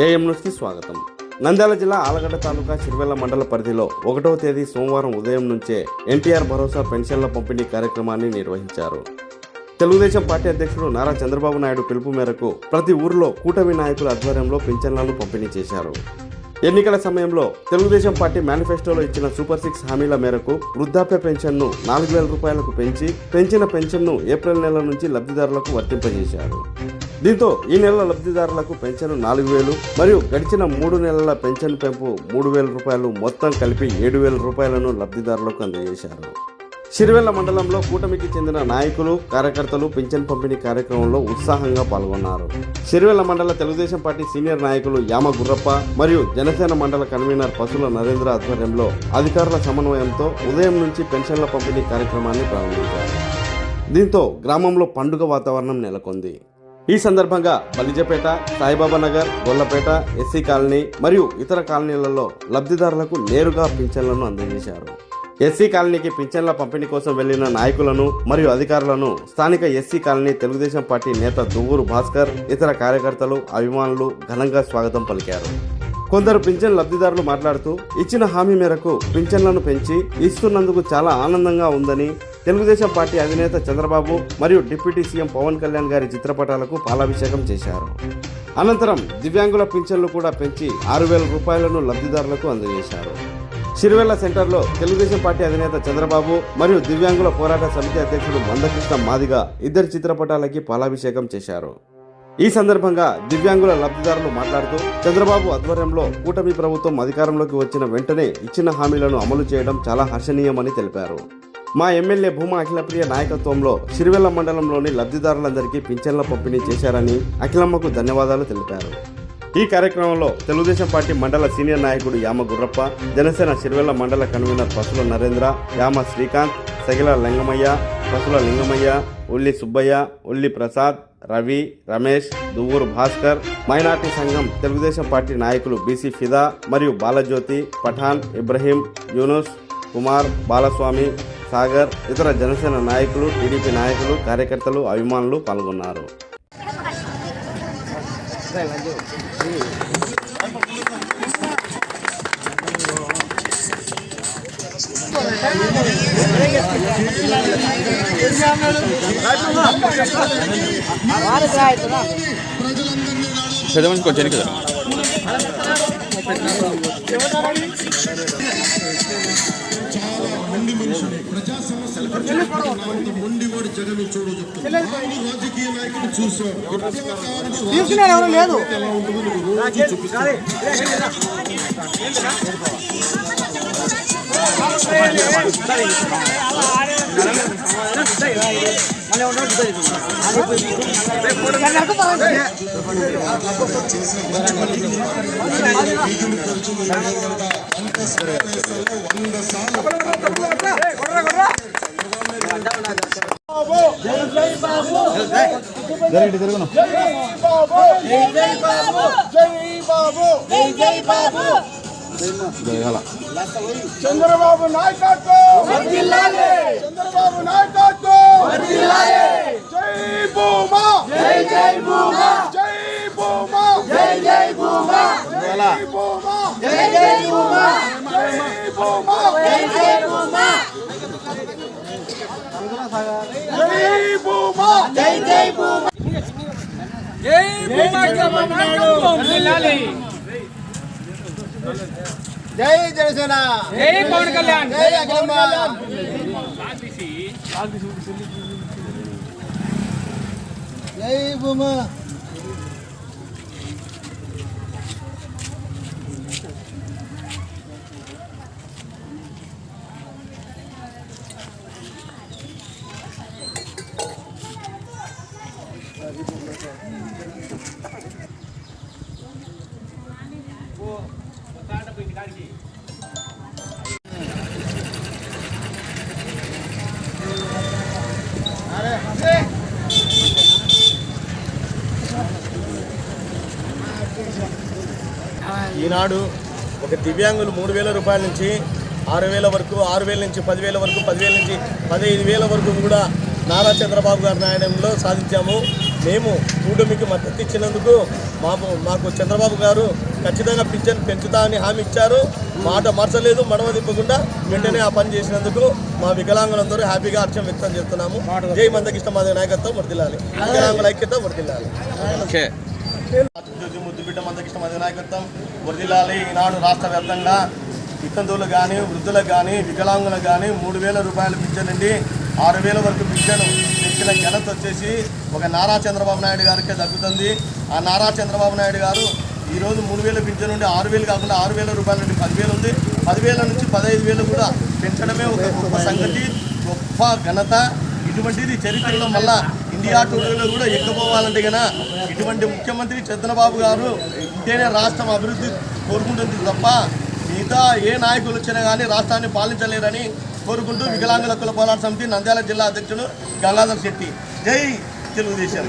AM న్యూస్కి స్వాగతం. నంద్యాల జిల్లా ఆలగడ్డ తాలూకా చిరువెల్ల మండల పరిధిలో 1వ తేదీ సోమవారం ఉదయం నుంచే ఎన్టీఆర్ భరోసా పెన్షన్ల పంపిణీ కార్యక్రమాన్ని నిర్వహించారు. తెలుగుదేశం పార్టీ అధ్యక్షుడు నారా చంద్రబాబు నాయుడు పిలుపు మేరకు ప్రతి ఊరిలో కూటమి నాయకుల ఆధ్వర్యంలో పెన్షన్లను పంపిణీ చేశారు. ఎన్నికల సమయంలో తెలుగుదేశం పార్టీ మేనిఫెస్టోలో ఇచ్చిన సూపర్ 6 హామీల మేరకు వృద్ధాప్య పెన్షన్ను 4,000 రూపాయలకు పెంచిన పెన్షన్ను ఏప్రిల్ నెల నుంచి లబ్ధిదారులకు వర్తింపజేశారు. దీంతో ఈ నెల లబ్ధిదారులకు పెన్షన్ 4,000 మరియు గడిచిన 3 నెలల పెన్షన్ పెంపు 3,000 రూపాయలు మొత్తం కలిపి 7,000 రూపాయలను లబ్ధిదారులకు అందజేశారు. చిరువెల్ల మండలంలో కూటమికి చెందిన నాయకులు, కార్యకర్తలు పింఛన్ పంపిణీ కార్యక్రమంలో ఉత్సాహంగా పాల్గొన్నారు. చిరువెల్ల మండల తెలుగుదేశం పార్టీ సీనియర్ నాయకులు యామ గుర్రప్ప మరియు జనసేన మండల కన్వీనర్ పసుల నరేంద్ర ఆధ్వర్యంలో అధికారుల సమన్వయంతో ఉదయం నుంచి పెన్షన్ల పంపిణీ కార్యక్రమాన్ని ప్రారంభించారు. దీంతో గ్రామంలో పండుగ వాతావరణం నెలకొంది. ఈ సందర్భంగా బలిజపేట, సాయిబాబా నగర్, గొల్లపేట, ఎస్సీ కాలనీ మరియు ఇతర కాలనీలలో లబ్ధిదారులకు నేరుగా పింఛన్లను అందజేశారు. ఎస్సీ కాలనీకి పింఛన్ల పంపిణీ కోసం వెళ్లిన నాయకులను మరియు అధికారులను స్థానిక ఎస్సీ కాలనీ తెలుగుదేశం పార్టీ నేత దువ్వూరు భాస్కర్, ఇతర కార్యకర్తలు, అభిమానులు ఘనంగా స్వాగతం పలికారు. కొందరు పింఛన్ లబ్ధిదారులు మాట్లాడుతూ ఇచ్చిన హామీ మేరకు పింఛన్లను పెంచి ఇస్తున్నందుకు చాలా ఆనందంగా ఉందని, తెలుగుదేశం పార్టీ అధినేత చంద్రబాబు మరియు డిప్యూటీ సీఎం పవన్ కళ్యాణ్ గారి చిత్రపటాలకు పాలాభిషేకం చేశారు. అనంతరం దివ్యాంగుల పింఛన్లు కూడా పెంచి 6,000 రూపాయలను లబ్ధిదారులకు అందజేశారు. చిరువెల్ల సెంటర్లో తెలుగుదేశం పార్టీ అధినేత చంద్రబాబు మరియు దివ్యాంగుల పోరాట సమితి అధ్యక్షుడు మందకృష్ణ మాదిగ ఇద్దరి చిత్రపటాలకి పాలాభిషేకం చేశారు. ఈ సందర్భంగా దివ్యాంగుల లబ్ధిదారులు మాట్లాడుతూ చంద్రబాబు ఆధ్వర్యంలో కూటమి ప్రభుత్వం అధికారంలోకి వచ్చిన వెంటనే ఇచ్చిన హామీలను అమలు చేయడం చాలా హర్షణీయమని తెలిపారు. మా ఎమ్మెల్యే భూమా అఖిలప్రియ నాయకత్వంలో చిరువెల్ల మండలంలోని లబ్ధిదారులందరికీ పింఛన్ల పంపిణీ చేశారని అఖిలమ్మకు ధన్యవాదాలు తెలిపారు. ఈ కార్యక్రమంలో తెలుగుదేశం పార్టీ మండల సీనియర్ నాయకుడు యామ గుర్రప్ప, జనసేన చిరువెల్ల మండల కన్వీనర్ పసుల నరేంద్ర, యామ శ్రీకాంత్, సెగిల లింగమయ్య, పసుల లింగమయ్య, ఉల్లి సుబ్బయ్య, ఉల్లి ప్రసాద్, రవి, రమేష్, దువ్వూరు భాస్కర్, మైనార్టీ సంఘం తెలుగుదేశం పార్టీ నాయకులు బీసీ ఫిదా మరియు బాలజ్యోతి, పఠాన్, ఇబ్రహీం, యూనుస్, కుమార్, బాలస్వామి, సాగర్, ఇతర జనసేన నాయకులు, టీడీపీ నాయకులు, కార్యకర్తలు, అభిమానులు పాల్గొన్నారు. కొంచెం కదా ప్రజా సమస్యలు మొండివాడు జగన్ చూడు చెప్తాను. రాజకీయ నాయకులు చూసారు లేదు చంద్రబాబు నాయకత్వం, చంద్రబాబు నాయకత్వం, జై భూమా, జై జై భూమా, జై భూమా, జై జై భూమా, జై భూమా, జై జై భూమా, జై భూమా, జై జై భూమా, జై భూమా, జై జై భూమా, జై భూమా, జై జనసేన, జై పవన్ కళ్యాణ్, జై అఖిలమ్మ, జై భూమా. ఈనాడు ఒక దివ్యాంగులు 3,000 రూపాయల నుంచి 6,000 వరకు, 6,000 నుంచి 10,000 వరకు, 10,000 నుంచి 15,000 వరకు కూడా నారా చంద్రబాబు గారి నాయనంలో సాధించాము. మేము కూటమికి మద్దతు ఇచ్చినందుకు మాకు చంద్రబాబు గారు ఖచ్చితంగా పింఛన్ పెంచుతా అని హామీ ఇచ్చారు. మాట మార్చలేదు, మడవ తిప్పకుండా వెంటనే ఆ పని చేసినందుకు మా వికలాంగులందరూ హ్యాపీగా హర్షం వ్యక్తం చేస్తున్నాము. జై మందకృష్ణ మాదిగ నాయకత్వం వర్ధిల్లాలి, వికలాంగుల ఐక్యత వర్ధిల్లాలి. ముద్దుబిడ్డ మందకృష్ణ మాదిగ నాయకత్వం వర్ధిల్లాలి. ఈనాడు రాష్ట్ర వ్యాప్తంగా వితంతువులు కానీ, వృద్ధులకు కానీ, వికలాంగులకు కానీ 3,000 రూపాయలు పింఛన్ నుండి 6,000 వరకు పింఛను పెంచిన ఘనత వచ్చేసి ఒక నారా చంద్రబాబు నాయుడు గారికే దక్కుతుంది. ఆ నారా చంద్రబాబు నాయుడు గారు ఈరోజు 3,000 పింఛన్ నుండి 6,000 కాకుండా 6,000 రూపాయల నుండి 10,000 ఉంది. 10,000 నుంచి 15,000 కూడా పెంచడమే ఒక గొప్ప సంగతి, గొప్ప ఘనత. ఇటువంటిది చరిత్రలో మళ్ళా ఇండియా టూర్లో కూడా ఎక్కబోవాలంటే కన్నా ఇటువంటి ముఖ్యమంత్రి చంద్రబాబు గారు ఇంటేనే రాష్ట్రం అభివృద్ధి కోరుకుంటుంది తప్ప మిగతా ఏ నాయకులు వచ్చినా కానీ రాష్ట్రాన్ని పాలించలేరని కోరుకుంటూ వికలాంగుల హక్కుల పోరాట సమితి నంద్యాల జిల్లా అధ్యక్షుడు గంగాధర్ శెట్టి. జై తెలుగుదేశం.